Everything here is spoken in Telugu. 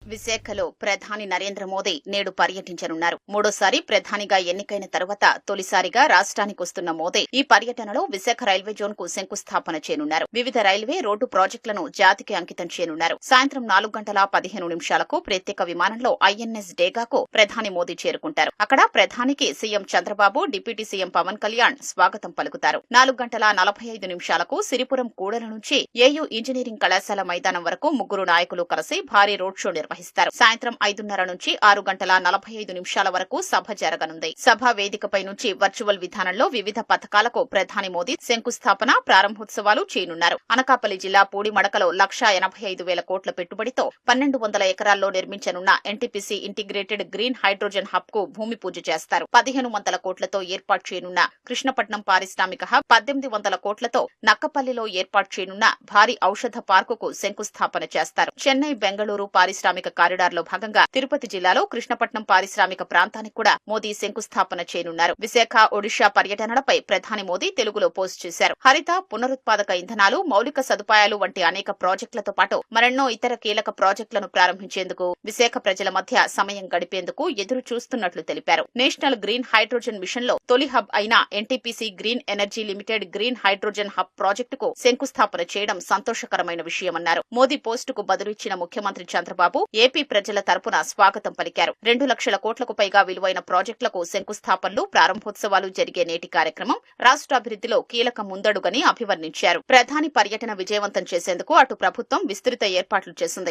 విశాఖలో ప్రధాని నరేంద్ర మోదీ నేడు పర్యటించనున్నారు. మూడోసారి ప్రధానిగా ఎన్నికైన తరువాత తొలిసారిగా రాష్ట్రానికొస్తున్న మోదీ ఈ పర్యటనలో విశాఖ రైల్వే జోన్ కు శంకుస్థాపన చేయనున్నారు. వివిధ రైల్వే రోడ్డు ప్రాజెక్టులను జాతికి అంకితం చేయనున్నారు. సాయంత్రం 4:15 ప్రత్యేక విమానంలో ఐఎన్ఎస్ డేగాకు ప్రధాని మోదీ చేరుకుంటారు. అక్కడ ప్రధానికి CM Chandrababu, deputy CM Pawan Kalyan స్వాగతం పలుకుతారు. 4:45 సిరిపురం కూడల నుంచి ఏయూ ఇంజనీరింగ్ కళాశాల మైదానం వరకు ముగ్గురు నాయకులు కలిసి భారీ రోడ్ షో నిర్వహిస్తారు. సాయంత్రం 5:30 నుంచి 6:45 వరకు సభ జరగనుంది. సభ వేదికపై నుంచి వర్చువల్ విధానంలో వివిధ పథకాలకు ప్రధాని మోదీ శంకుస్థాపన, ప్రారంభోత్సవాలు చేయనున్నారు. అనకాపల్లి జిల్లా పూడిమడకలో 1,85,000 కోట్ల పెట్టుబడితో 1,200 ఎకరాల్లో నిర్మించనున్న NTPC integrated green hydrogen hub కు భూమి పూజ చేస్తారు. 1,500 కోట్లతో ఏర్పాటు చేయనున్న కృష్ణపట్నం పారిశ్రామిక హబ్, 1,800 కోట్లతో నక్కపల్లిలో ఏర్పాటు చేయనున్న భారీ ఔషధ పార్కుకు శంకుస్థాపన చేస్తారు. చెన్నై, బెంగళూరు పారిశ్రామిక కారిడార్ లో భాగంగా తిరుపతి జిల్లాలో కృష్ణపట్నం పారిశ్రామిక ప్రాంతానికి కూడా మోదీ శంకుస్థాపన చేయనున్నారు. విశాఖ, ఒడిషా పర్యటనలపై ప్రధాని మోదీ తెలుగులో పోస్ట్ చేశారు. హరిత, పునరుత్పాదక ఇంధనాలు, మౌలిక సదుపాయాలు వంటి అనేక ప్రాజెక్టులతో పాటు మరెన్నో ఇతర కీలక ప్రాజెక్టులను ప్రారంభించేందుకు విశాఖ ప్రజల మధ్య సమయం గడిపేందుకు ఎదురు చూస్తున్నట్లు తెలిపారు. నేషనల్ గ్రీన్ హైడ్రోజన్ మిషన్ లో తొలి హబ్ అయిన NTPC green energy limited green hydrogen hub ప్రాజెక్టుకు శంకుస్థాపన చేయడం సంతోషకరమైన విషయమన్నారు. మోదీ పోస్టుకు బదులిచ్చిన ముఖ్యమంత్రి చంద్రబాబు ఏపీ ప్రజల తరపున స్వాగతం పలికారు. 2 లక్షల కోట్లకు పైగా విలువైన ప్రాజెక్టులకు శంకుస్థాపనలు, ప్రారంభోత్సవాలు జరిగే నేటి కార్యక్రమం రాష్ట్రాభివృద్ధిలో కీలక ముందడుగని అభివర్ణించారు. ప్రధాని పర్యటన విజయవంతం చేసేందుకు అటు ప్రభుత్వం విస్తృత ఏర్పాట్లు చేసింది.